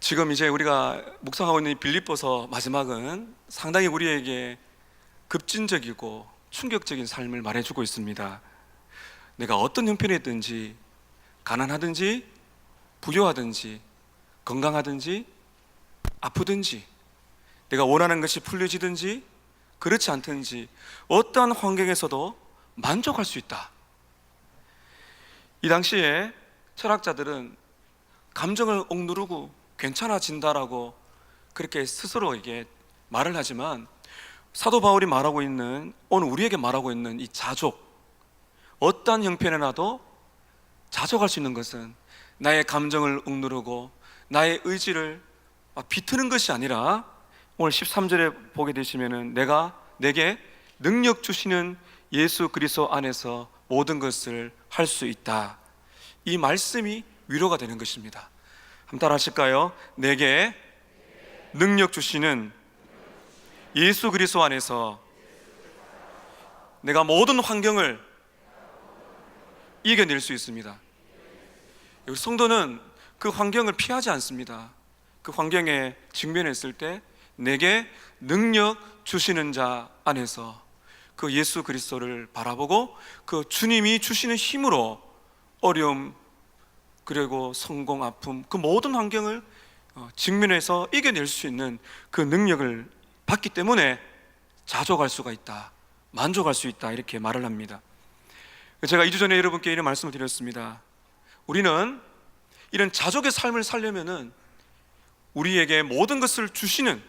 지금 이제 우리가 묵상하고 있는 이 빌립보서 마지막은 상당히 우리에게 급진적이고 충격적인 삶을 말해주고 있습니다. 내가 어떤 형편에 있든지, 가난하든지 부유하든지 건강하든지 아프든지, 내가 원하는 것이 풀려지든지 그렇지 않든지 어떠한 환경에서도 만족할 수 있다. 이 당시에 철학자들은 감정을 억누르고 괜찮아진다라고 그렇게 스스로에게 말을 하지만, 사도 바울이 말하고 있는, 오늘 우리에게 말하고 있는 이 자족, 어떠한 형편에 나도 자족할 수 있는 것은 나의 감정을 억누르고 나의 의지를 비트는 것이 아니라, 오늘 13절에 보게 되시면은 내게 능력 주시는 예수 그리스도 안에서 모든 것을 할 수 있다. 이 말씀이 위로가 되는 것입니다. 한번 따라 하실까요? 내게 능력 주시는 예수 그리스도 안에서 내가 모든 환경을 이겨낼 수 있습니다. 여기 성도는 그 환경을 피하지 않습니다. 그 환경에 직면했을 때 내게 능력 주시는 자 안에서 그 예수 그리스도를 바라보고 그 주님이 주시는 힘으로 어려움, 그리고 성공, 아픔, 그 모든 환경을 직면해서 이겨낼 수 있는 그 능력을 받기 때문에 자족할 수가 있다, 만족할 수 있다, 이렇게 말을 합니다. 제가 2주 전에 여러분께 이런 말씀을 드렸습니다. 우리는 이런 자족의 삶을 살려면은 우리에게 모든 것을 주시는,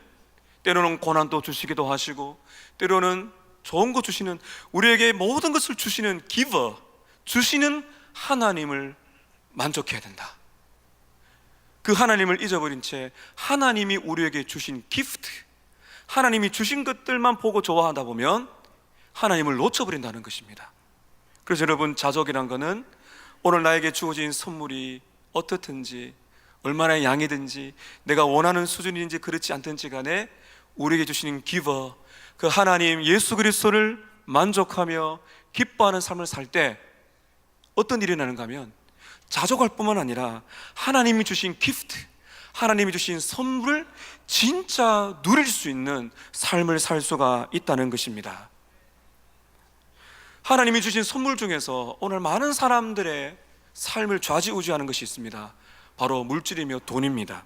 때로는 고난도 주시기도 하시고 때로는 좋은 거 주시는, 우리에게 모든 것을 주시는 기버, 주시는 하나님을 만족해야 된다. 그 하나님을 잊어버린 채 하나님이 우리에게 주신 기프트, 하나님이 주신 것들만 보고 좋아하다 보면 하나님을 놓쳐버린다는 것입니다. 그래서 여러분, 자족이란 것은 오늘 나에게 주어진 선물이 어떻든지, 얼마나 양이든지, 내가 원하는 수준인지 그렇지 않든지 간에 우리에게 주시는 기버, 그 하나님 예수 그리스도를 만족하며 기뻐하는 삶을 살 때 어떤 일이 나는가 하면, 자족할 뿐만 아니라 하나님이 주신 기프트, 하나님이 주신 선물을 진짜 누릴 수 있는 삶을 살 수가 있다는 것입니다. 하나님이 주신 선물 중에서 오늘 많은 사람들의 삶을 좌지우지하는 것이 있습니다. 바로 물질이며 돈입니다.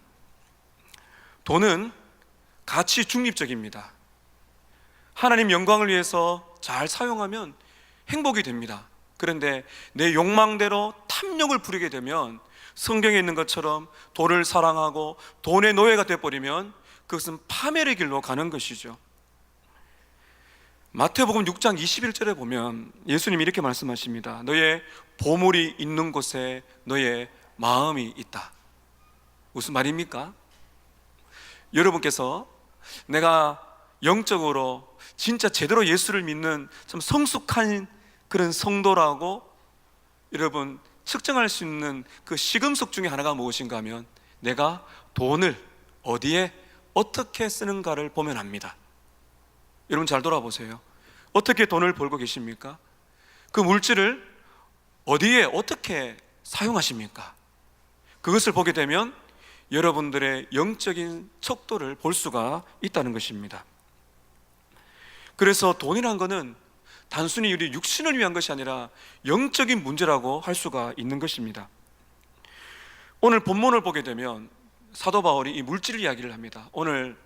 돈은 가치 중립적입니다. 하나님 영광을 위해서 잘 사용하면 행복이 됩니다. 그런데 내 욕망대로 탐욕을 부리게 되면, 성경에 있는 것처럼 돈을 사랑하고 돈의 노예가 되어버리면 그것은 파멸의 길로 가는 것이죠. 마태복음 6장 21절에 보면 예수님이 이렇게 말씀하십니다. 너의 보물이 있는 곳에 너의 마음이 있다. 무슨 말입니까? 여러분께서 내가 영적으로 진짜 제대로 예수를 믿는 참 성숙한 그런 성도라고 여러분 측정할 수 있는 그 시금석 중에 하나가 무엇인가 하면, 내가 돈을 어디에 어떻게 쓰는가를 보면 압니다. 여러분 잘 돌아보세요. 어떻게 돈을 벌고 계십니까? 그 물질을 어디에 어떻게 사용하십니까? 그것을 보게 되면 여러분들의 영적인 척도를 볼 수가 있다는 것입니다. 그래서 돈이란 것은 단순히 우리 육신을 위한 것이 아니라 영적인 문제라고 할 수가 있는 것입니다. 오늘 본문을 보게 되면 사도 바울이 이 물질 이야기를 합니다. 오늘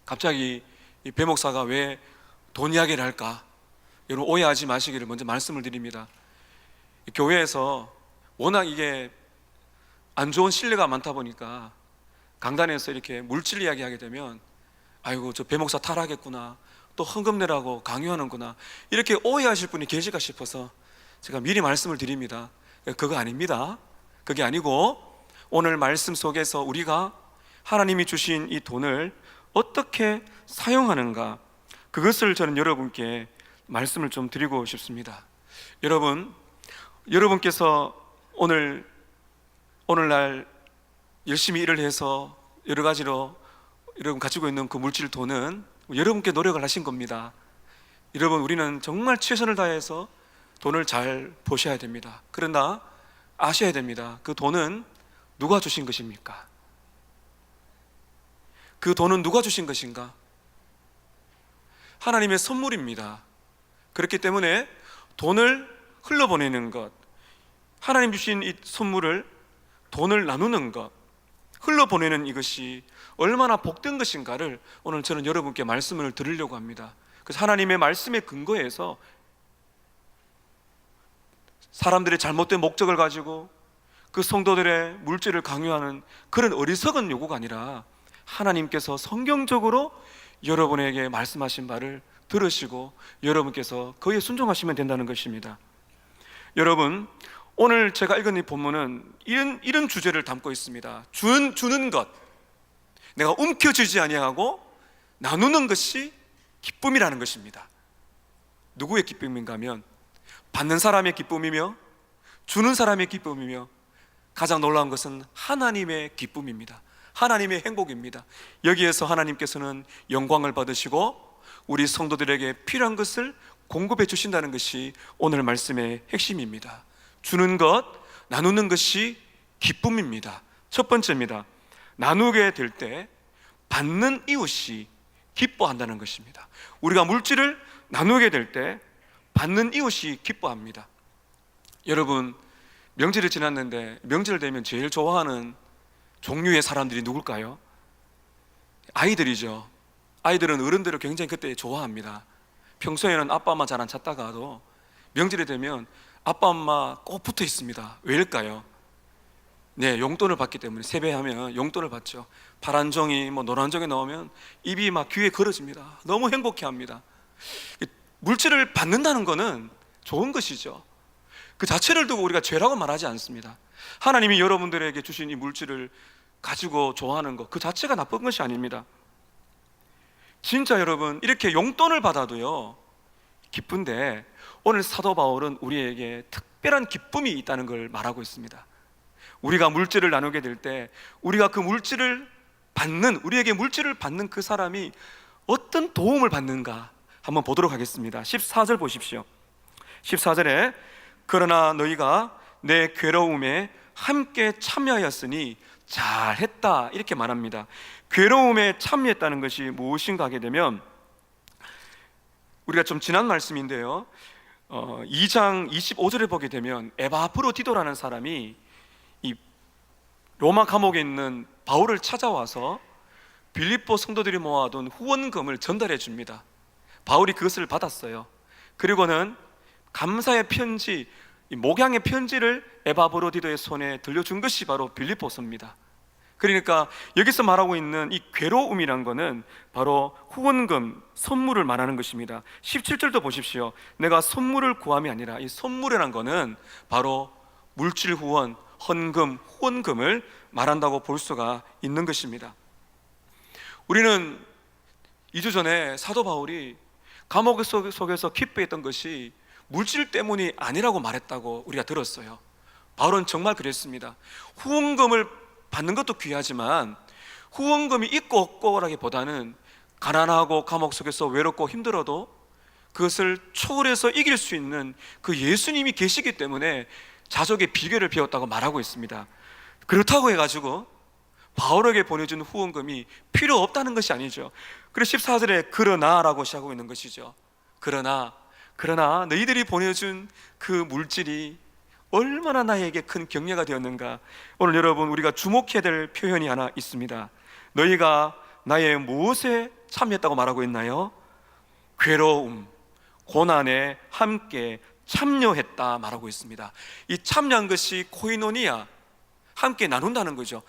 갑자기 이 배 목사가 왜 돈 이야기를 할까? 여러분 오해하지 마시기를 먼저 말씀을 드립니다. 교회에서 워낙 이게 안 좋은 신뢰가 많다 보니까 강단에서 이렇게 물질 이야기 하게 되면, 아이고 저 배 목사 타락했구나, 또 헌금 내라고 강요하는구나, 이렇게 오해하실 분이 계실까 싶어서 제가 미리 말씀을 드립니다. 그거 아닙니다. 그게 아니고 오늘 말씀 속에서 우리가 하나님이 주신 이 돈을 어떻게 사용하는가, 그것을 저는 여러분께 말씀을 좀 드리고 싶습니다. 여러분께서 오늘날 열심히 일을 해서 여러 가지로 여러분 가지고 있는 그 물질 돈은 여러분께 노력을 하신 겁니다. 여러분, 우리는 정말 최선을 다해서 돈을 잘 버셔야 됩니다. 그러나 아셔야 됩니다. 그 돈은 누가 주신 것입니까? 그 돈은 누가 주신 것인가? 하나님의 선물입니다. 그렇기 때문에 돈을 흘러보내는 것, 하나님 주신 이 선물을, 돈을 나누는 것, 흘러보내는 이것이 얼마나 복된 것인가를 오늘 저는 여러분께 말씀을 드리려고 합니다. 그래서 하나님의 말씀에 근거해서 사람들의 잘못된 목적을 가지고 그 성도들의 물질을 강요하는 그런 어리석은 요구가 아니라 하나님께서 성경적으로 여러분에게 말씀하신 바를 들으시고 여러분께서 그에 순종하시면 된다는 것입니다. 여러분, 오늘 제가 읽은 이 본문은 이런 주제를 담고 있습니다. 주는 것, 내가 움켜쥐지 아니하고 나누는 것이 기쁨이라는 것입니다. 누구의 기쁨인가 하면 받는 사람의 기쁨이며 주는 사람의 기쁨이며 가장 놀라운 것은 하나님의 기쁨입니다. 하나님의 행복입니다. 여기에서 하나님께서는 영광을 받으시고 우리 성도들에게 필요한 것을 공급해 주신다는 것이 오늘 말씀의 핵심입니다. 주는 것, 나누는 것이 기쁨입니다. 첫 번째입니다. 나누게 될 때 받는 이웃이 기뻐한다는 것입니다. 우리가 물질을 나누게 될 때 받는 이웃이 기뻐합니다. 여러분, 명절이 지났는데 명절 되면 제일 좋아하는 종류의 사람들이 누굴까요? 아이들이죠. 아이들은 어른들을 굉장히 그때 좋아합니다. 평소에는 아빠 엄마 잘 안 찾다가도 명절이 되면 아빠 엄마 꼭 붙어 있습니다. 왜일까요? 네, 용돈을 받기 때문에. 세배하면 용돈을 받죠. 파란 종이 노란 종이 나오면 입이 막 귀에 걸어집니다. 너무 행복해합니다. 물질을 받는다는 것은 좋은 것이죠. 그 자체를 두고 우리가 죄라고 말하지 않습니다. 하나님이 여러분들에게 주신 이 물질을 가지고 좋아하는 것, 그 자체가 나쁜 것이 아닙니다. 진짜 여러분, 이렇게 용돈을 받아도요 기쁜데, 오늘 사도 바울은 우리에게 특별한 기쁨이 있다는 걸 말하고 있습니다. 우리가 물질을 나누게 될 때 우리가 그 물질을 받는, 우리에게 물질을 받는 그 사람이 어떤 도움을 받는가 한번 보도록 하겠습니다. 14절 보십시오. 14절에 그러나 너희가 내 괴로움에 함께 참여하였으니 잘했다, 이렇게 말합니다. 괴로움에 참여했다는 것이 무엇인가 하게 되면, 우리가 좀 지난 말씀인데요 2장 25절에 보게 되면 에바프로디도라는 사람이 이 로마 감옥에 있는 바울을 찾아와서 빌립보 성도들이 모아둔 후원금을 전달해 줍니다. 바울이 그것을 받았어요. 그리고는 감사의 편지, 목양의 편지를 에바브로디도의 손에 들려준 것이 바로 빌립보서입니다. 그러니까 여기서 말하고 있는 이 괴로움이란 것은 바로 후원금, 선물을 말하는 것입니다. 17절도 보십시오. 내가 선물을 구함이 아니라, 이 선물이란 것은 바로 물질 후원, 헌금, 후원금을 말한다고 볼 수가 있는 것입니다. 우리는 2주 전에 사도 바울이 감옥 속에서 기뻐했던 것이 물질 때문이 아니라고 말했다고 우리가 들었어요. 바울은 정말 그랬습니다. 후원금을 받는 것도 귀하지만 후원금이 있고 없고라기보다는 가난하고 감옥 속에서 외롭고 힘들어도 그것을 초월해서 이길 수 있는 그 예수님이 계시기 때문에 자족의 비결을 배웠다고 말하고 있습니다. 그렇다고 해가지고 바울에게 보내준 후원금이 필요 없다는 것이 아니죠. 그래서 14절에 그러나라고 시작하고 있는 것이죠. 그러나 너희들이 보내준 그 물질이 얼마나 나에게 큰 격려가 되었는가. 오늘 여러분, 우리가 주목해야 될 표현이 하나 있습니다. 너희가 나의 무엇에 참여했다고 말하고 있나요? 괴로움, 고난에 함께 참여했다 말하고 있습니다. 이 참여한 것이 코이노니아, 함께 나눈다는 거죠.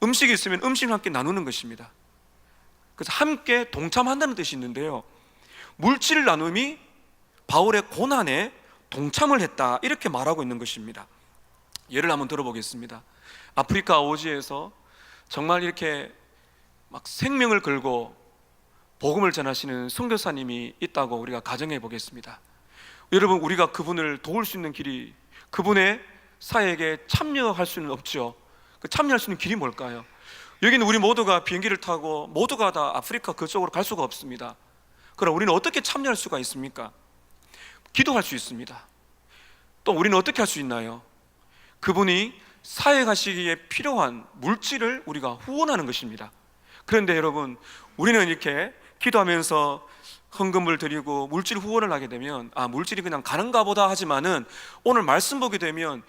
음식이 있으면 음식을 함께 나누는 것입니다. 그래서 함께 동참한다는 뜻이 있는데요, 물질 나눔이 바울의 고난에 동참을 했다, 이렇게 말하고 있는 것입니다. 예를 한번 들어보겠습니다. 아프리카 오지에서 정말 이렇게 막 생명을 걸고 복음을 전하시는 선교사님이 있다고 우리가 가정해 보겠습니다. 여러분, 우리가 그분을 도울 수 있는 길이, 그분의 사역에 참여할 수는 없죠. 그 참여할 수 있는 길이 뭘까요? 여기는 우리 모두가 비행기를 타고 모두가 다 아프리카 그쪽으로 갈 수가 없습니다. 그럼 우리는 어떻게 참여할 수가 있습니까? 기도할 수 있습니다. 또 우리는 어떻게 할 수 있나요? 그분이 사역하시기에 필요한 물질을 우리가 후원하는 것입니다. 그런데 여러분, 우리는 이렇게 기도하면서 헌금을 드리고 물질 후원을 하게 되면 물질이 그냥 가는가 보다 하지만은 오늘 말씀 보게 되면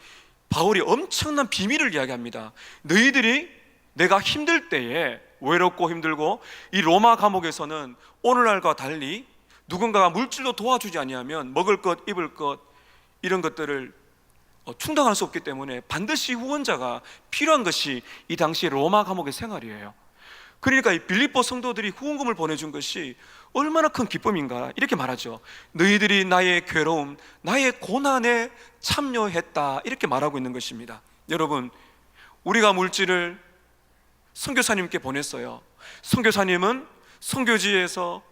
바울이 엄청난 비밀을 이야기합니다. 너희들이 내가 힘들 때에, 외롭고 힘들고 이 로마 감옥에서는 오늘날과 달리 누군가가 물질로 도와주지 아니하면 먹을 것, 입을 것 이런 것들을 충당할 수 없기 때문에 반드시 후원자가 필요한 것이 이 당시 로마 감옥의 생활이에요. 그러니까 이 빌립보 성도들이 후원금을 보내준 것이 얼마나 큰 기쁨인가 이렇게 말하죠. 너희들이 나의 괴로움, 나의 고난에 참여했다 이렇게 말하고 있는 것입니다. 여러분, 우리가 물질을 선교사님께 보냈어요. 선교사님은 선교지에서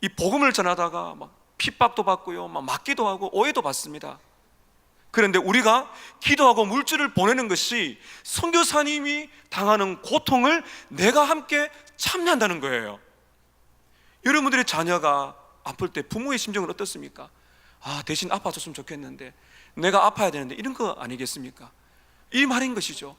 이 복음을 전하다가 막 핍박도 받고요, 막 맞기도 하고 오해도 받습니다. 그런데 우리가 기도하고 물질을 보내는 것이 선교사님이 당하는 고통을 내가 함께 참여한다는 거예요. 여러분들의 자녀가 아플 때 부모의 심정은 어떻습니까? 대신 아파줬으면 좋겠는데, 내가 아파야 되는데, 이런 거 아니겠습니까? 이 말인 것이죠.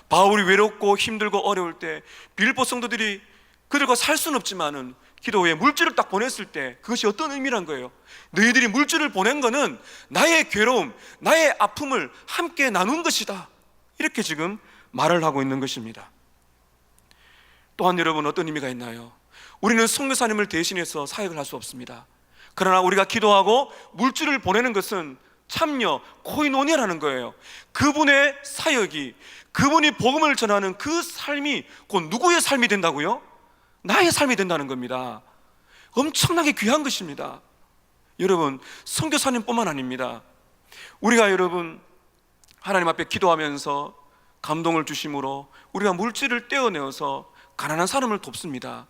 바울이 외롭고 힘들고 어려울 때 빌립보 성도들이 그들과 살 수는 없지만은 기도 후에 물질을 딱 보냈을 때 그것이 어떤 의미란 거예요? 너희들이 물질을 보낸 거는 나의 괴로움, 나의 아픔을 함께 나눈 것이다 이렇게 지금 말을 하고 있는 것입니다. 또한 여러분, 어떤 의미가 있나요? 우리는 선교사님을 대신해서 사역을 할 수 없습니다. 그러나 우리가 기도하고 물질을 보내는 것은 참여, 코이노니아라는 거예요. 그분의 사역이, 그분이 복음을 전하는 그 삶이 곧 누구의 삶이 된다고요? 나의 삶이 된다는 겁니다. 엄청나게 귀한 것입니다. 여러분, 선교사님뿐만 아닙니다. 우리가 여러분 하나님 앞에 기도하면서 감동을 주심으로 우리가 물질을 떼어내어서 가난한 사람을 돕습니다.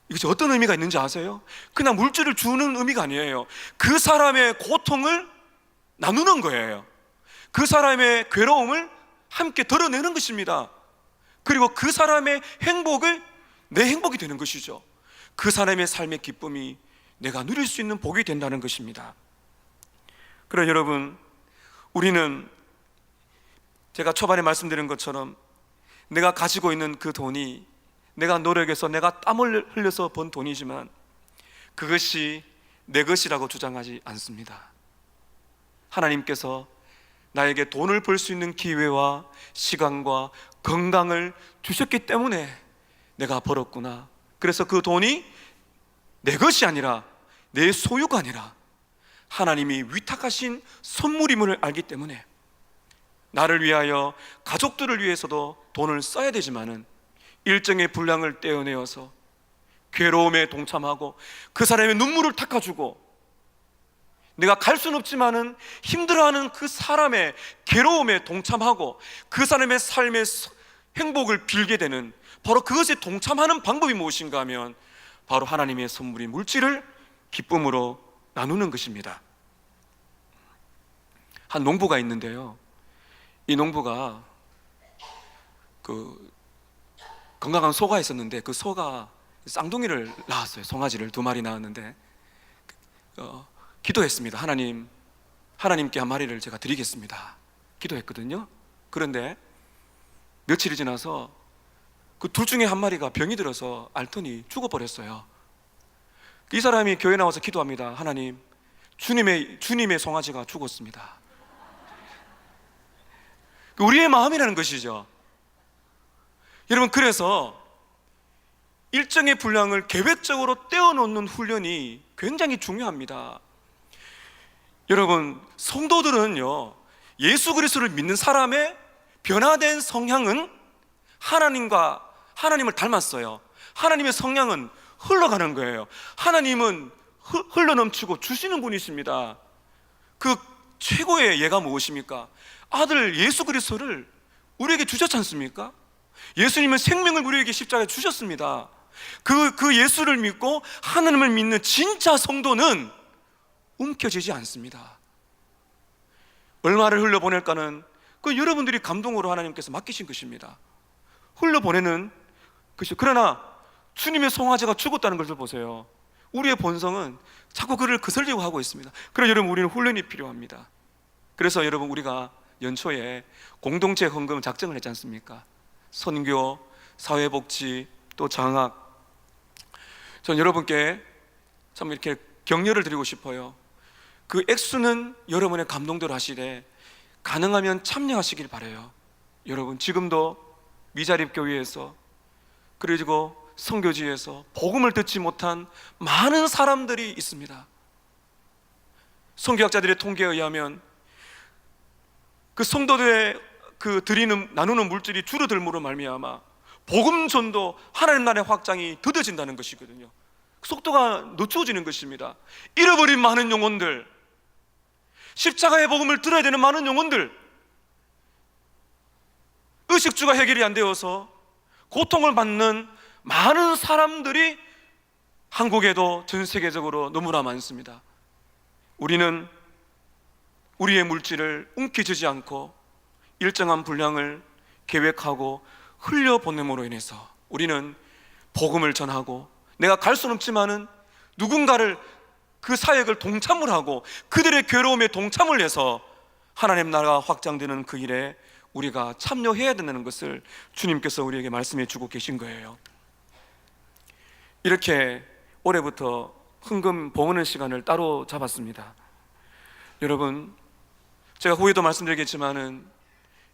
이것이 어떤 의미가 있는지 아세요? 그냥 물질을 주는 의미가 아니에요. 그 사람의 고통을 나누는 거예요. 그 사람의 괴로움을 함께 덜어내는 것입니다. 그리고 그 사람의 행복을 내 행복이 되는 것이죠. 그 사람의 삶의 기쁨이 내가 누릴 수 있는 복이 된다는 것입니다. 그러나 여러분, 우리는 제가 초반에 말씀드린 것처럼 내가 가지고 있는 그 돈이 내가 노력해서 내가 땀을 흘려서 번 돈이지만 그것이 내 것이라고 주장하지 않습니다. 하나님께서 나에게 돈을 벌 수 있는 기회와 시간과 건강을 주셨기 때문에 내가 벌었구나. 그래서 그 돈이 내 것이 아니라, 내 소유가 아니라 하나님이 위탁하신 선물임을 알기 때문에 나를 위하여, 가족들을 위해서도 돈을 써야 되지만은 일정의 분량을 떼어내어서 괴로움에 동참하고 그 사람의 눈물을 닦아주고, 내가 갈 수는 없지만은 힘들어하는 그 사람의 괴로움에 동참하고 그 사람의 삶의 행복을 빌게 되는, 바로 그것에 동참하는 방법이 무엇인가 하면 바로 하나님의 선물인 물질을 기쁨으로 나누는 것입니다. 한 농부가 있는데요, 이 농부가 건강한 소가 있었는데 그 소가 쌍둥이를 낳았어요. 송아지를 2마리 낳았는데 기도했습니다. 하나님께 한 마리를 제가 드리겠습니다 기도했거든요. 그런데 며칠이 지나서 그 둘 중에 한 마리가 병이 들어서 앓더니 죽어버렸어요. 이 사람이 교회 나와서 기도합니다. 하나님, 주님의 송아지가 죽었습니다. 우리의 마음이라는 것이죠. 여러분, 그래서 일정의 분량을 계획적으로 떼어놓는 훈련이 굉장히 중요합니다. 여러분, 성도들은요, 예수 그리스도를 믿는 사람의 변화된 성향은 하나님을 닮았어요. 하나님의 성향은 흘러가는 거예요. 하나님은 흘러넘치고 주시는 분이십니다. 그 최고의 예가 무엇입니까? 아들 예수 그리스도를 우리에게 주셨지 않습니까? 예수님은 생명을 우리에게 십자가에 주셨습니다. 그 예수를 믿고 하나님을 믿는 진짜 성도는 움켜쥐지 않습니다. 얼마를 흘려보낼까는 그 여러분들이 감동으로 하나님께서 맡기신 것입니다. 흘려보내는 것이. 그러나 주님의 송아지가 죽었다는 것을 보세요. 우리의 본성은 자꾸 그를 거슬리고 하고 있습니다. 그래서 여러분, 우리는 훈련이 필요합니다. 그래서 여러분, 우리가 연초에 공동체 헌금 작정을 했지 않습니까? 선교, 사회복지, 또 장학. 전 여러분께 참 이렇게 격려를 드리고 싶어요. 그 액수는 여러분의 감동대로 하시되 가능하면 참여하시길 바라요. 여러분, 지금도 미자립교회에서 그리고 선교지에서 복음을 듣지 못한 많은 사람들이 있습니다. 선교학자들의 통계에 의하면 그 성도들의 그 나누는 물질이 줄어들므로 말미암아 복음 전도, 하나님 나라의 확장이 더뎌진다는 것이거든요. 속도가 늦춰지는 것입니다. 잃어버린 많은 영혼들, 십자가의 복음을 들어야 되는 많은 영혼들, 의식주가 해결이 안 되어서 고통을 받는 많은 사람들이 한국에도 전 세계적으로 너무나 많습니다. 우리는 우리의 물질을 움켜쥐지 않고 일정한 분량을 계획하고 흘려보냄으로 인해서 우리는 복음을 전하고, 내가 갈 수는 없지만은 누군가를, 그 사역을 동참을 하고 그들의 괴로움에 동참을 해서 하나님 나라가 확장되는 그 일에 우리가 참여해야 된다는 것을 주님께서 우리에게 말씀해 주고 계신 거예요. 이렇게 올해부터 헌금 봉헌의 시간을 따로 잡았습니다. 여러분, 제가 후에도 말씀드리겠지만은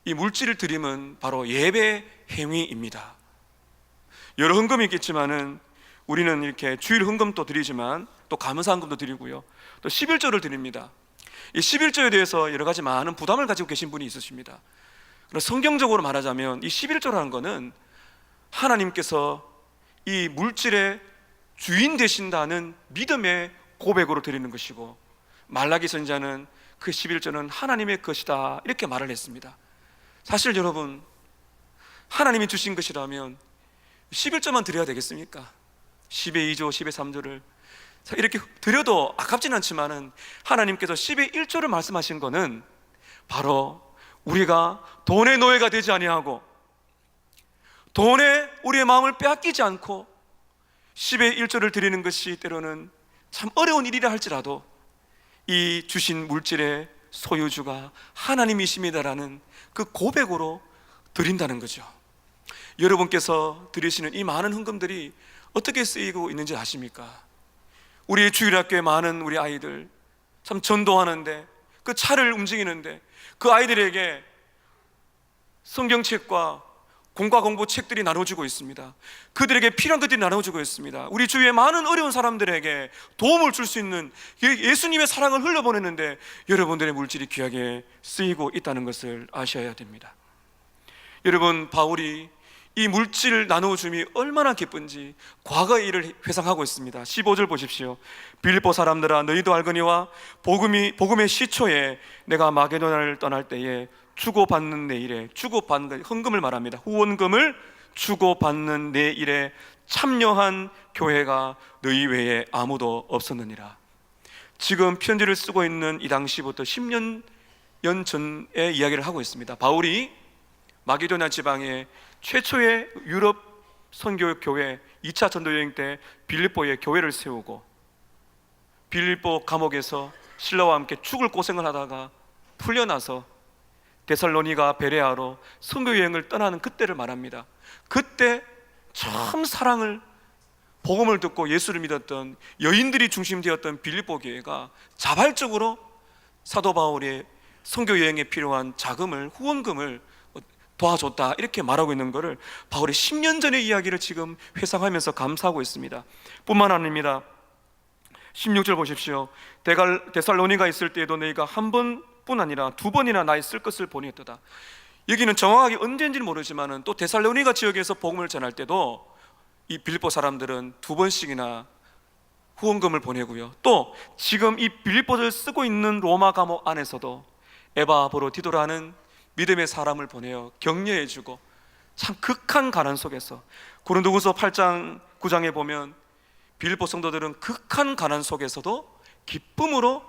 이 물질을 드림은 바로 예배 행위입니다. 여러 헌금이 있겠지만은 우리는 이렇게 주일 헌금도 드리지만 또 감사 헌금도 드리고요, 또 11조를 드립니다. 이 11조에 대해서 여러 가지 많은 부담을 가지고 계신 분이 있으십니다. 그래서 성경적으로 말하자면 이 11조라는 것은 하나님께서 이 물질의 주인 되신다는 믿음의 고백으로 드리는 것이고, 말라기 선지자는 그 11조는 하나님의 것이다 이렇게 말을 했습니다. 사실 여러분, 하나님이 주신 것이라면 11조만 드려야 되겠습니까? 10의 2조, 10의 3조를 이렇게 드려도 아깝진 않지만은 하나님께서 10의 1조를 말씀하신 것은 바로 우리가 돈의 노예가 되지 아니하고 돈에 우리의 마음을 빼앗기지 않고 10의 1조를 드리는 것이 때로는 참 어려운 일이라 할지라도 이 주신 물질의 소유주가 하나님이십니다라는 그 고백으로 드린다는 거죠. 여러분께서 드리시는 이 많은 헌금들이 어떻게 쓰이고 있는지 아십니까? 우리 주일학교에 많은 우리 아이들 참 전도하는데, 그 차를 움직이는데 그 아이들에게 성경책과 공과 공부 책들이 나눠주고 있습니다. 그들에게 필요한 것들이 나눠주고 있습니다. 우리 주위에 많은 어려운 사람들에게 도움을 줄 수 있는 예수님의 사랑을 흘려보내는데 여러분들의 물질이 귀하게 쓰이고 있다는 것을 아셔야 됩니다. 여러분, 바울이 이 물질을 나누어줌이 얼마나 기쁜지 과거의 일을 회상하고 있습니다. 15절 보십시오. 빌립보 사람들아, 너희도 알거니와 복음의 시초에 내가 마게도냐를 떠날 때에 주고받는 내 일에, 주고받는 헌금을 말합니다. 후원금을 주고받는 내 일에 참여한 교회가 너희 외에 아무도 없었느니라. 지금 편지를 쓰고 있는 이 당시부터 10년 전의 이야기를 하고 있습니다. 바울이 마게도냐 지방에 최초의 유럽 선교 교회 2차 전도 여행 때 빌립보에 교회를 세우고, 빌립보 감옥에서 신라와 함께 죽을 고생을 하다가 풀려나서 데살로니가 베레아로 선교 여행을 떠나는 그때를 말합니다. 그때 참 사랑을, 복음을 듣고 예수를 믿었던 여인들이 중심되었던 빌립보 교회가 자발적으로 사도 바울의 선교 여행에 필요한 자금을, 후원금을 도와줬다 이렇게 말하고 있는 것을 바울이 10년 전의 이야기를 지금 회상하면서 감사하고 있습니다. 뿐만 아닙니다. 16절 보십시오. 데살로니가 있을 때에도 너희가 한 번뿐 아니라 두 번이나 나의 쓸 것을 보냈도다. 여기는 정확하게 언제인지는 모르지만 또 데살로니가 지역에서 복음을 전할 때도 이 빌립보 사람들은 두 번씩이나 후원금을 보내고요, 또 지금 이 빌립보를 쓰고 있는 로마 감옥 안에서도 에바브로디도라는 믿음의 사람을 보내어 격려해주고, 참 극한 가난 속에서, 고린도후서 8장 9장에 보면 빌립보 성도들은 극한 가난 속에서도 기쁨으로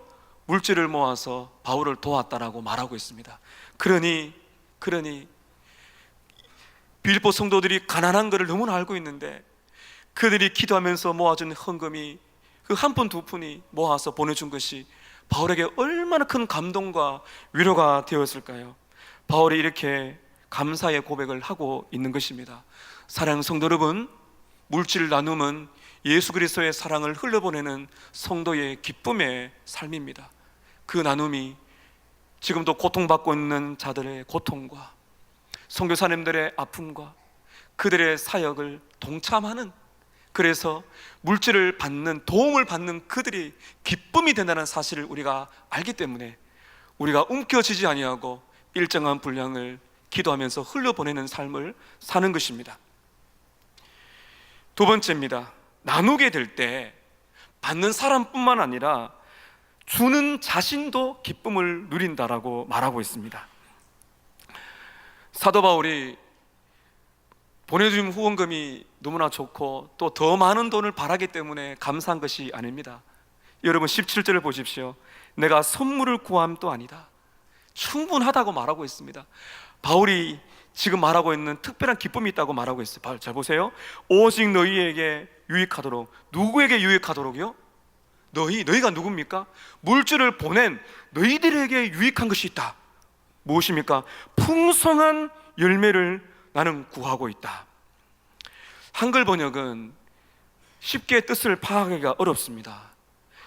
물질을 모아서 바울을 도왔다라고 말하고 있습니다. 그러니 빌립보 성도들이 가난한 것을 너무나 알고 있는데 그들이 기도하면서 모아준 헌금이 그 한 푼 두 푼이 모아서 보내준 것이 바울에게 얼마나 큰 감동과 위로가 되었을까요? 바울이 이렇게 감사의 고백을 하고 있는 것입니다. 사랑하는 성도 여러분, 물질 나눔은 예수 그리스도의 사랑을 흘려보내는 성도의 기쁨의 삶입니다. 그 나눔이 지금도 고통받고 있는 자들의 고통과 선교사님들의 아픔과 그들의 사역을 동참하는, 그래서 물질을 받는, 도움을 받는 그들이 기쁨이 된다는 사실을 우리가 알기 때문에 우리가 움켜쥐지 아니하고 일정한 분량을 기도하면서 흘려보내는 삶을 사는 것입니다. 두 번째입니다. 나누게 될 때 받는 사람뿐만 아니라 주는 자신도 기쁨을 누린다라고 말하고 있습니다. 사도 바울이 보내준 후원금이 너무나 좋고 또 더 많은 돈을 바라기 때문에 감사한 것이 아닙니다. 여러분 17절을 보십시오. 내가 선물을 구함도 아니다. 충분하다고 말하고 있습니다. 바울이 지금 말하고 있는 특별한 기쁨이 있다고 말하고 있어요. 잘 보세요. 오직 너희에게 유익하도록. 누구에게 유익하도록이요? 너희가 누굽니까? 물질을 보낸 너희들에게 유익한 것이 있다. 무엇입니까? 풍성한 열매를 나는 구하고 있다. 한글 번역은 쉽게 뜻을 파악하기가 어렵습니다.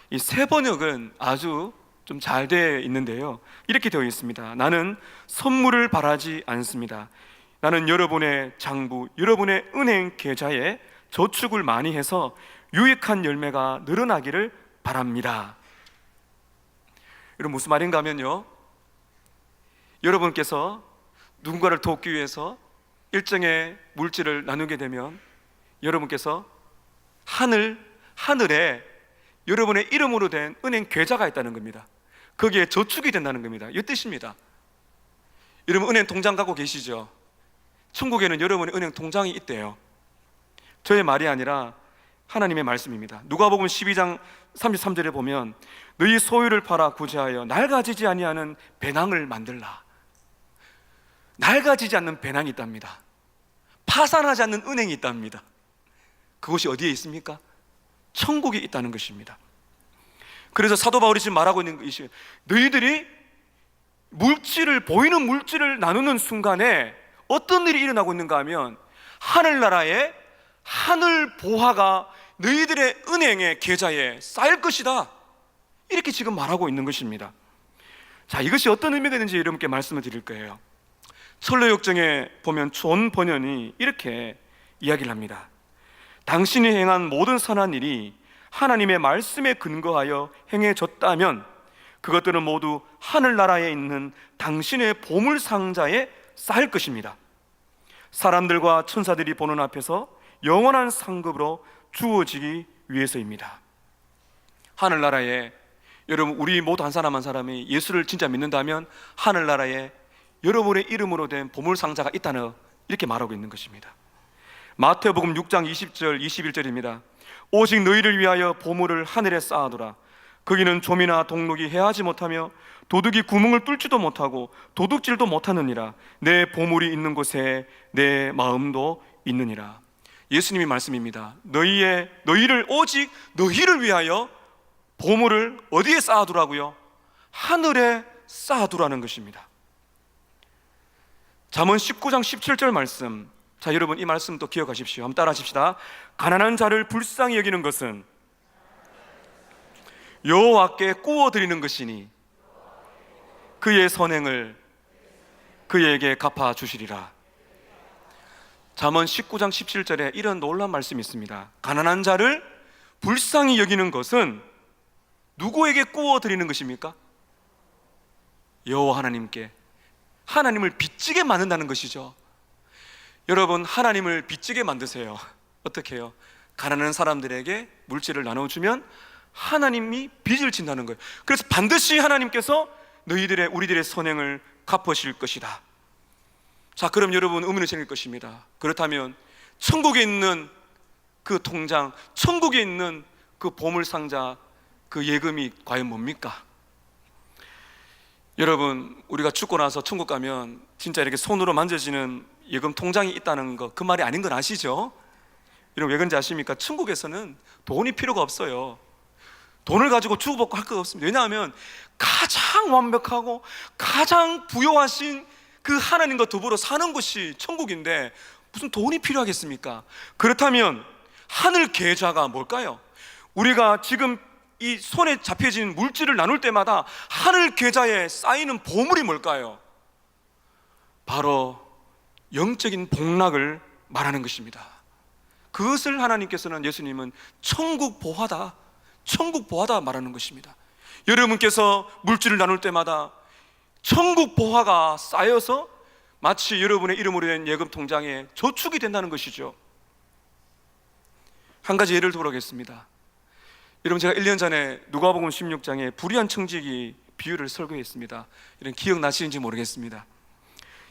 이 새 번역은 아주 좀 잘 되어 있는데요, 이렇게 되어 있습니다. 나는 선물을 바라지 않습니다. 나는 여러분의 장부, 여러분의 은행 계좌에 저축을 많이 해서 유익한 열매가 늘어나기를 바랍니다. 여러분 무슨 말인가 하면요, 여러분께서 누군가를 돕기 위해서 일정의 물질을 나누게 되면 여러분께서 하늘에 여러분의 이름으로 된 은행 계좌가 있다는 겁니다. 거기에 저축이 된다는 겁니다. 이 뜻입니다. 여러분 은행 통장 갖고 계시죠? 천국에는 여러분의 은행 통장이 있대요. 저의 말이 아니라 하나님의 말씀입니다. 누가복음 12장 33절에 보면 너희 소유를 팔아 구제하여 낡아지지 아니하는 배낭을 만들라. 낡아지지 않는 배낭이 있답니다. 파산하지 않는 은행이 있답니다. 그것이 어디에 있습니까? 천국에 있다는 것입니다. 그래서 사도 바울이 지금 말하고 있는 것이, 너희들이 보이는 물질을 나누는 순간에 어떤 일이 일어나고 있는가 하면 하늘나라의 하늘 보화가 너희들의 은행의 계좌에 쌓일 것이다. 이렇게 지금 말하고 있는 것입니다. 자, 이것이 어떤 의미가 있는지 여러분께 말씀을 드릴 거예요. 철로역정에 보면 존 번연이 이렇게 이야기를 합니다. 당신이 행한 모든 선한 일이 하나님의 말씀에 근거하여 행해졌다면 그것들은 모두 하늘나라에 있는 당신의 보물 상자에 쌓일 것입니다. 사람들과 천사들이 보는 앞에서 영원한 상급으로 주어지기 위해서입니다. 하늘나라에, 여러분 우리 모두 한 사람 한 사람이 예수를 진짜 믿는다면 하늘나라에 여러분의 이름으로 된 보물 상자가 있다는, 이렇게 말하고 있는 것입니다. 마태복음 6장 20절 21절입니다. 오직 너희를 위하여 보물을 하늘에 쌓아두라. 거기는 좀이나 동록이 해하지 못하며 도둑이 구멍을 뚫지도 못하고 도둑질도 못하느니라. 내 보물이 있는 곳에 내 마음도 있느니라. 예수님이 말씀입니다. 오직 너희를 위하여 보물을 어디에 쌓아두라고요? 하늘에 쌓아두라는 것입니다. 잠언 19장 17절 말씀, 자 여러분 이 말씀 또 기억하십시오. 한번 따라 하십시다. 가난한 자를 불쌍히 여기는 것은 여호와께 구워드리는 것이니 그의 선행을 그에게 갚아주시리라. 잠언 19장 17절에 이런 놀라운 말씀이 있습니다. 가난한 자를 불쌍히 여기는 것은 누구에게 구워드리는 것입니까? 여호와 하나님께. 하나님을 빚지게 만든다는 것이죠. 여러분 하나님을 빚지게 만드세요. 어떻게 해요? 가난한 사람들에게 물질을 나눠주면 하나님이 빚을 진다는 거예요. 그래서 반드시 하나님께서 우리들의 선행을 갚으실 것이다. 자, 그럼 여러분 의문이 생길 것입니다. 그렇다면 천국에 있는 그 통장, 천국에 있는 그 보물상자, 그 예금이 과연 뭡니까? 여러분 우리가 죽고 나서 천국 가면 진짜 이렇게 손으로 만져지는 예금 통장이 있다는 거, 그 말이 아닌 건 아시죠? 여러분 왜 그런지 아십니까? 천국에서는 돈이 필요가 없어요. 돈을 가지고 주고받고 할 거 없습니다. 왜냐하면 가장 완벽하고 가장 부요하신 그 하나님과 더불어 사는 것이 천국인데 무슨 돈이 필요하겠습니까? 그렇다면 하늘 계좌가 뭘까요? 우리가 지금 이 손에 잡혀진 물질을 나눌 때마다 하늘 계좌에 쌓이는 보물이 뭘까요? 바로 영적인 복락을 말하는 것입니다. 그것을 하나님께서는, 예수님은 천국 보화다, 천국 보화다 말하는 것입니다. 여러분께서 물질을 나눌 때마다 천국 보화가 쌓여서 마치 여러분의 이름으로 된 예금 통장에 저축이 된다는 것이죠. 한 가지 예를 들어보겠습니다. 여러분, 제가 1년 전에 누가복음 16장에 불의한 청지기 비유를 설교했습니다. 이런 기억나시는지 모르겠습니다.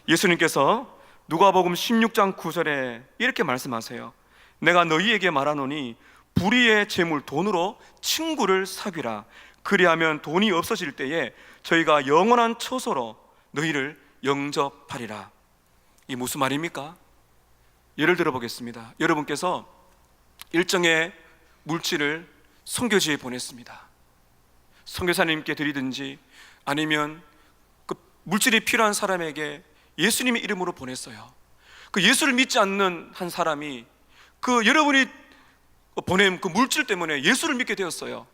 예수님께서 누가복음 16장 9절에 이렇게 말씀하세요. 내가 너희에게 말하노니 불의의 재물 돈으로 친구를 사귀라. 그리하면 돈이 없어질 때에 저희가 영원한 처소로 너희를 영접하리라. 이 무슨 말입니까? 예를 들어 보겠습니다. 여러분께서 일정의 물질을 선교지에 보냈습니다. 선교사님께 드리든지 아니면 그 물질이 필요한 사람에게 예수님의 이름으로 보냈어요. 그 예수를 믿지 않는 한 사람이 그 여러분이 보낸 그 물질 때문에 예수를 믿게 되었어요.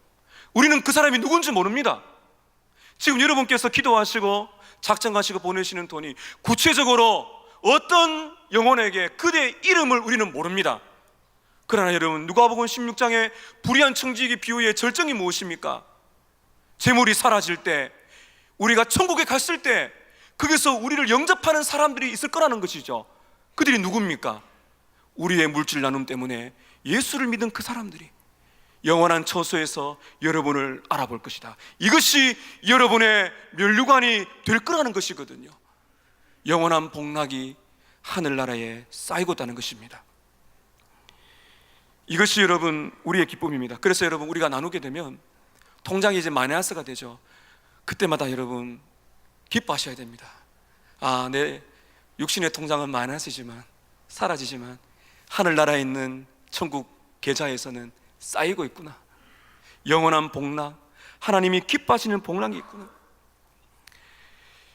우리는 그 사람이 누군지 모릅니다. 지금 여러분께서 기도하시고 작정하시고 보내시는 돈이 구체적으로 어떤 영혼에게 그대의 이름을 우리는 모릅니다. 그러나 여러분, 누가복음 16장의 불의한 청지기 비유의 절정이 무엇입니까? 재물이 사라질 때, 우리가 천국에 갔을 때 거기서 우리를 영접하는 사람들이 있을 거라는 것이죠. 그들이 누굽니까? 우리의 물질 나눔 때문에 예수를 믿은 그 사람들이 영원한 처소에서 여러분을 알아볼 것이다. 이것이 여러분의 면류관이 될 거라는 것이거든요. 영원한 복락이 하늘나라에 쌓이고 있다는 것입니다. 이것이 여러분 우리의 기쁨입니다. 그래서 여러분, 우리가 나누게 되면 통장이 이제 마이너스가 되죠. 그때마다 여러분 기뻐하셔야 됩니다. 아, 내 육신의 통장은 마이너스지만, 사라지지만 하늘나라에 있는 천국 계좌에서는 쌓이고 있구나. 영원한 복락, 하나님이 기뻐하시는 복락이 있구나.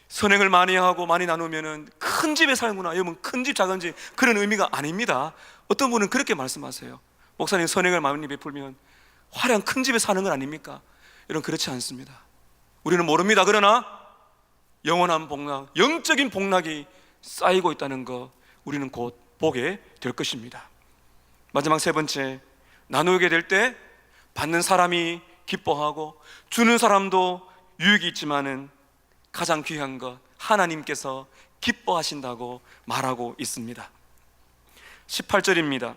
선행을 많이 하고 많이 나누면은 큰 집에 살구나. 여러분, 큰 집 작은 집 그런 의미가 아닙니다. 어떤 분은 그렇게 말씀하세요. 목사님, 선행을 많이 베풀면 화려한 큰 집에 사는 건 아닙니까? 여러분, 그렇지 않습니다. 우리는 모릅니다. 그러나 영원한 복락, 영적인 복락이 쌓이고 있다는 거 우리는 곧 보게 될 것입니다. 마지막 세 번째, 나누게 될 때 받는 사람이 기뻐하고 주는 사람도 유익이 있지만은 가장 귀한 것, 하나님께서 기뻐하신다고 말하고 있습니다. 18절입니다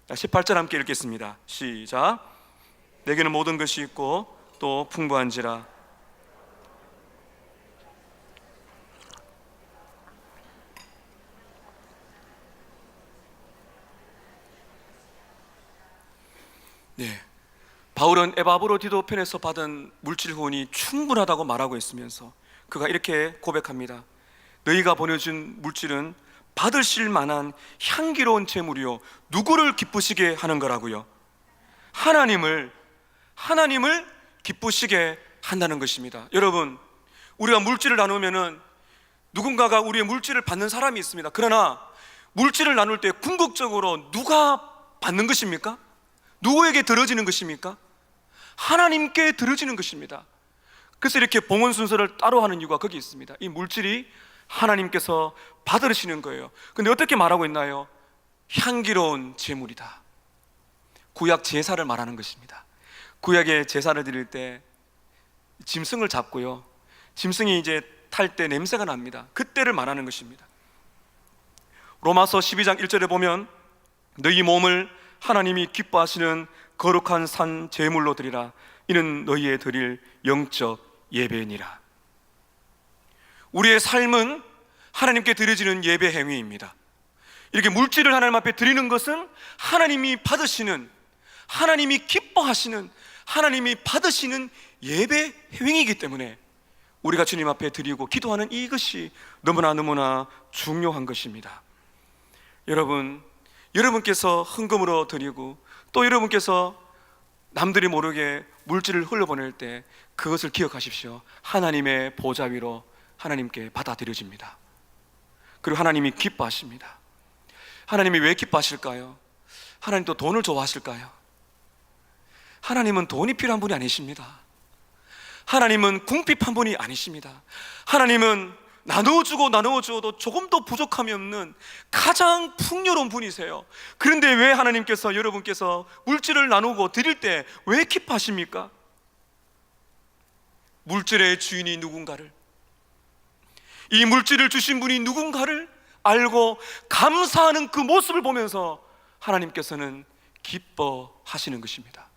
18절 함께 읽겠습니다. 시작. 내게는 모든 것이 있고 또 풍부한지라. 네, 바울은 에바브로디도 편에서 받은 물질 후원이 충분하다고 말하고 있으면서 그가 이렇게 고백합니다. 너희가 보내준 물질은 받으실 만한 향기로운 재물이요, 누구를 기쁘시게 하는 거라고요? 하나님을 기쁘시게 한다는 것입니다. 여러분, 우리가 물질을 나누면은 누군가가 우리의 물질을 받는 사람이 있습니다. 그러나 물질을 나눌 때 궁극적으로 누가 받는 것입니까? 누구에게 들어지는 것입니까? 하나님께 들어지는 것입니다. 그래서 이렇게 봉헌 순서를 따로 하는 이유가 거기 있습니다. 이 물질이 하나님께서 받으시는 거예요. 근데 어떻게 말하고 있나요? 향기로운 제물이다. 구약 제사를 말하는 것입니다. 구약의 제사를 드릴 때 짐승을 잡고요, 짐승이 이제 탈 때 냄새가 납니다. 그때를 말하는 것입니다. 로마서 12장 1절에 보면 너희 몸을 하나님이 기뻐하시는 거룩한 산 제물로 드리라. 이는 너희의 드릴 영적 예배니라. 우리의 삶은 하나님께 드려지는 예배 행위입니다. 이렇게 물질을 하나님 앞에 드리는 것은 하나님이 받으시는, 하나님이 기뻐하시는, 하나님이 받으시는 예배 행위이기 때문에 우리가 주님 앞에 드리고 기도하는 이것이 너무나 중요한 것입니다. 여러분께서 헌금으로 드리고 또 여러분께서 남들이 모르게 물질을 흘려보낼 때 그것을 기억하십시오. 하나님의 보좌 위로 하나님께 받아들여집니다. 그리고 하나님이 기뻐하십니다. 하나님이 왜 기뻐하실까요? 하나님도 돈을 좋아하실까요? 하나님은 돈이 필요한 분이 아니십니다. 하나님은 궁핍한 분이 아니십니다. 하나님은 나누어주고도 조금도 부족함이 없는 가장 풍요로운 분이세요. 그런데 왜 하나님께서 여러분께서 물질을 나누고 드릴 때 왜 기뻐하십니까? 물질의 주인이 누군가를, 이 물질을 주신 분이 누군가를 알고 감사하는 그 모습을 보면서 하나님께서는 기뻐하시는 것입니다.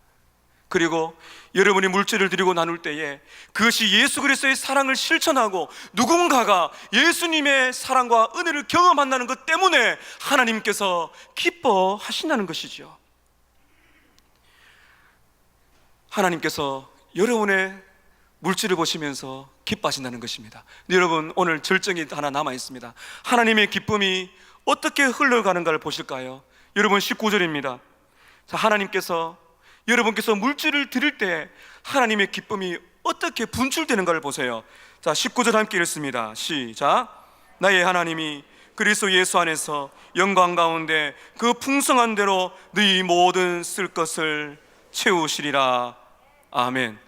그리고 여러분이 물질을 드리고 나눌 때에 그것이 예수 그리스도의 사랑을 실천하고 누군가가 예수님의 사랑과 은혜를 경험한다는 것 때문에 하나님께서 기뻐하신다는 것이죠. 하나님께서 여러분의 물질을 보시면서 기뻐하신다는 것입니다. 여러분, 오늘 절정이 하나 남아 있습니다. 하나님의 기쁨이 어떻게 흘러가는가를 보실까요? 여러분, 19절입니다. 자, 하나님께서 여러분께서 물질을 드릴 때 하나님의 기쁨이 어떻게 분출되는가를 보세요. 자, 19절 함께 읽습니다. 시작. 나의 하나님이 그리스도 예수 안에서 영광 가운데 그 풍성한 대로 너희 모든 쓸 것을 채우시리라. 아멘.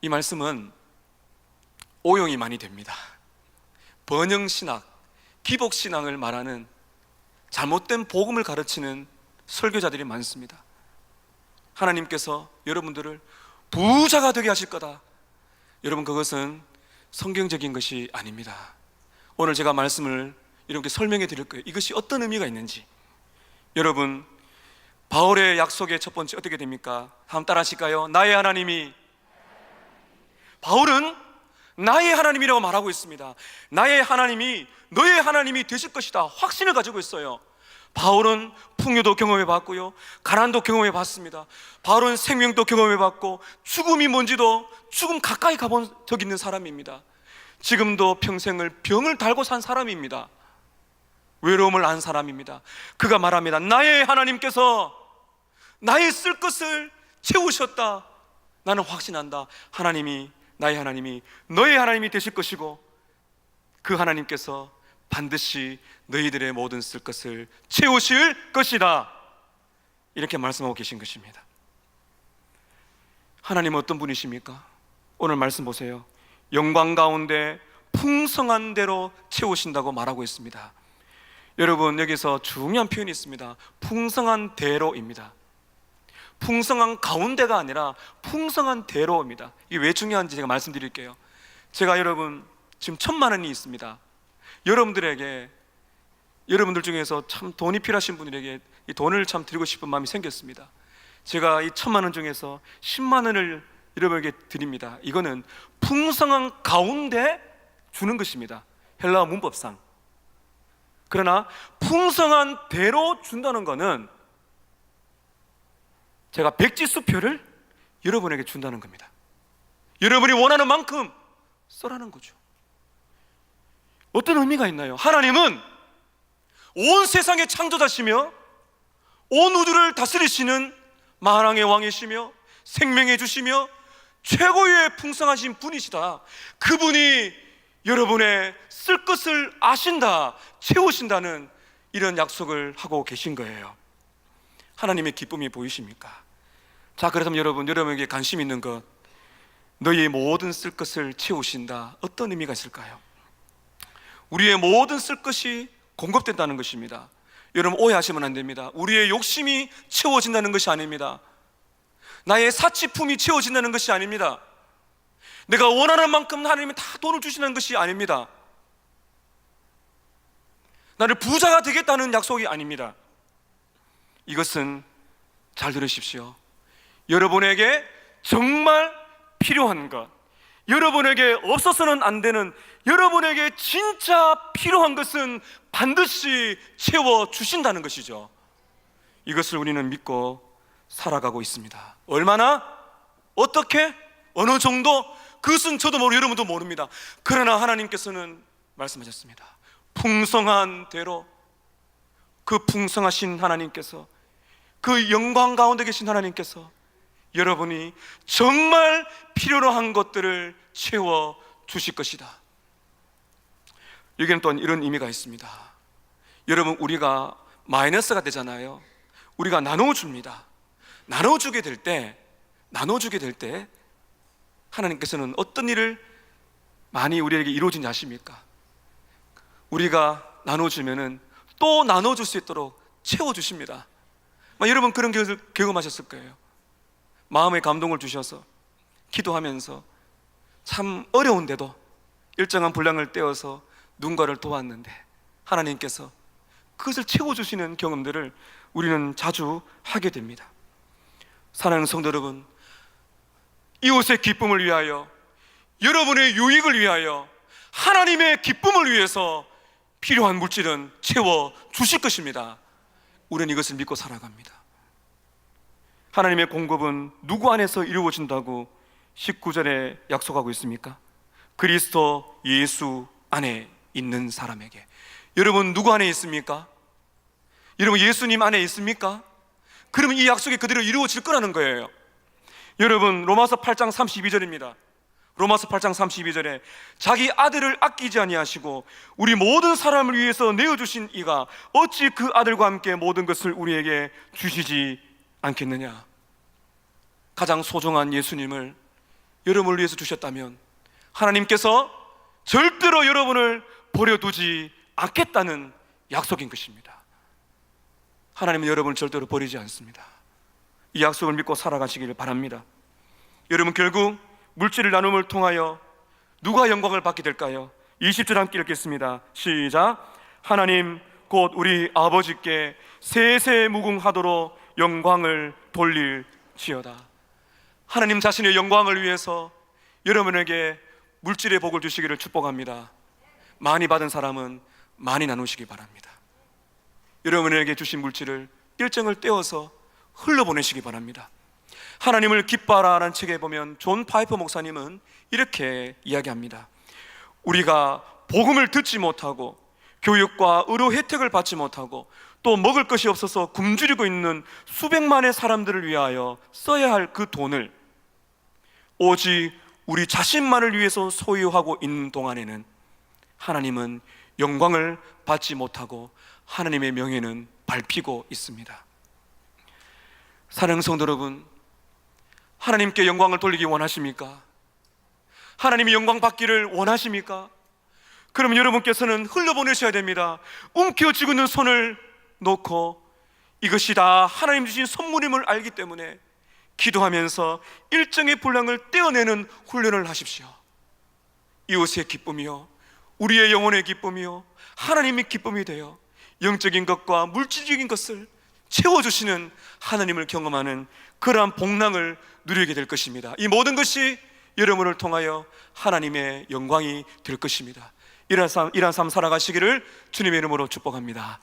이 말씀은 오용이 많이 됩니다. 번영신학, 기복신앙을 말하는 잘못된 복음을 가르치는 설교자들이 많습니다. 하나님께서 여러분들을 부자가 되게 하실 거다. 여러분, 그것은 성경적인 것이 아닙니다. 오늘 제가 말씀을 여러분께 설명해 드릴 거예요. 이것이 어떤 의미가 있는지. 여러분, 바울의 약속의 첫 번째 어떻게 됩니까? 한번 따라 하실까요? 나의 하나님이, 바울은 나의 하나님이라고 말하고 있습니다. 나의 하나님이 너의 하나님이 되실 것이다 확신을 가지고 있어요. 바울은 풍요도 경험해 봤고요, 가난도 경험해 봤습니다. 바울은 생명도 경험해 봤고 죽음이 뭔지도 죽음 가까이 가본 적 있는 사람입니다. 지금도 평생을 병을 달고 산 사람입니다. 외로움을 안 사람입니다. 그가 말합니다. 나의 하나님께서 나의 쓸 것을 채우셨다. 나는 확신한다. 하나님이, 나의 하나님이 너의 하나님이 되실 것이고 그 하나님께서 반드시 너희들의 모든 쓸 것을 채우실 것이다. 이렇게 말씀하고 계신 것입니다. 하나님은 어떤 분이십니까? 오늘 말씀 보세요. 영광 가운데 풍성한 대로 채우신다고 말하고 있습니다. 여러분, 여기서 중요한 표현이 있습니다. 풍성한 대로입니다. 풍성한 가운데가 아니라 풍성한 대로입니다. 이게 왜 중요한지 제가 말씀드릴게요. 제가 여러분 지금 1,000만 원이 있습니다. 여러분들 중에서 참 돈이 필요하신 분들에게 이 돈을 참 드리고 싶은 마음이 생겼습니다. 제가 이 1,000만 원 중에서 10만 원을 여러분에게 드립니다. 이거는 풍성한 가운데 주는 것입니다. 헬라어 문법상. 그러나 풍성한 대로 준다는 것은 제가 백지수표를 여러분에게 준다는 겁니다. 여러분이 원하는 만큼 써라는 거죠. 어떤 의미가 있나요? 하나님은 온 세상의 창조자시며 온 우주를 다스리시는 만왕의 왕이시며 생명해 주시며 최고의 풍성하신 분이시다. 그분이 여러분의 쓸 것을 아신다, 채우신다는 이런 약속을 하고 계신 거예요. 하나님의 기쁨이 보이십니까? 자, 그렇다면 여러분에게 관심 있는 것, 너희의 모든 쓸 것을 채우신다. 어떤 의미가 있을까요? 우리의 모든 쓸 것이 공급된다는 것입니다. 여러분, 오해하시면 안 됩니다. 우리의 욕심이 채워진다는 것이 아닙니다. 나의 사치품이 채워진다는 것이 아닙니다. 내가 원하는 만큼 하나님이 다 돈을 주시는 것이 아닙니다. 나를 부자가 되겠다는 약속이 아닙니다. 이것은 잘 들으십시오. 여러분에게 정말 필요한 것, 여러분에게 없어서는 안 되는, 여러분에게 진짜 필요한 것은 반드시 채워주신다는 것이죠. 이것을 우리는 믿고 살아가고 있습니다. 얼마나? 어떻게? 어느 정도? 그것은 저도 모르고 여러분도 모릅니다. 그러나 하나님께서는 말씀하셨습니다. 풍성한 대로, 그 풍성하신 하나님께서, 그 영광 가운데 계신 하나님께서 여러분이 정말 필요로 한 것들을 채워 주실 것이다. 여기는 또한 이런 의미가 있습니다. 여러분, 우리가 마이너스가 되잖아요. 우리가 나눠줍니다. 나눠주게 될 때 하나님께서는 어떤 일을 많이 우리에게 이루어진지 아십니까? 우리가 나눠주면은 또 나눠줄 수 있도록 채워주십니다. 여러분, 그런 경험하셨을 거예요. 마음의 감동을 주셔서 기도하면서 참 어려운데도 일정한 분량을 떼어서 누군가를 도왔는데 하나님께서 그것을 채워주시는 경험들을 우리는 자주 하게 됩니다. 사랑하는 성도 여러분, 이웃의 기쁨을 위하여, 여러분의 유익을 위하여, 하나님의 기쁨을 위해서 필요한 물질은 채워주실 것입니다. 우리는 이것을 믿고 살아갑니다. 하나님의 공급은 누구 안에서 이루어진다고 19절에 약속하고 있습니까? 그리스도 예수 안에 있는 사람에게. 여러분, 누구 안에 있습니까? 여러분, 예수님 안에 있습니까? 그러면 이 약속이 그대로 이루어질 거라는 거예요. 여러분, 로마서 8장 32절입니다. 로마서 8장 32절에 자기 아들을 아끼지 아니하시고 우리 모든 사람을 위해서 내어주신 이가 어찌 그 아들과 함께 모든 것을 우리에게 주시지 않겠느냐. 가장 소중한 예수님을 여러분을 위해서 주셨다면 하나님께서 절대로 여러분을 버려두지 않겠다는 약속인 것입니다. 하나님은 여러분을 절대로 버리지 않습니다. 이 약속을 믿고 살아가시기를 바랍니다. 여러분, 결국 물질을 나눔을 통하여 누가 영광을 받게 될까요? 20절 함께 읽겠습니다. 시작. 하나님 곧 우리 아버지께 세세무궁하도록 영광을 돌릴지어다. 하나님 자신의 영광을 위해서 여러분에게 물질의 복을 주시기를 축복합니다. 많이 받은 사람은 많이 나누시기 바랍니다. 여러분에게 주신 물질을 일정을 떼어서 흘러보내시기 바랍니다. 하나님을 기뻐하라는 책에 보면 존 파이퍼 목사님은 이렇게 이야기합니다. 우리가 복음을 듣지 못하고 교육과 의료 혜택을 받지 못하고 또 먹을 것이 없어서 굶주리고 있는 수백만의 사람들을 위하여 써야 할 그 돈을 오직 우리 자신만을 위해서 소유하고 있는 동안에는 하나님은 영광을 받지 못하고 하나님의 명예는 밟히고 있습니다. 사랑하는 성도 여러분, 하나님께 영광을 돌리기 원하십니까? 하나님이 영광 받기를 원하십니까? 그럼 여러분께서는 흘려보내셔야 됩니다. 움켜쥐고 있는 손을 놓고 이것이 다 하나님 주신 선물임을 알기 때문에 기도하면서 일정의 분량을 떼어내는 훈련을 하십시오. 이웃의 기쁨이요, 우리의 영혼의 기쁨이요, 하나님의 기쁨이 되어 영적인 것과 물질적인 것을 채워주시는 하나님을 경험하는 그러한 복락을 누리게 될 것입니다. 이 모든 것이 여러분을 통하여 하나님의 영광이 될 것입니다. 이러한 삶 살아가시기를 주님의 이름으로 축복합니다.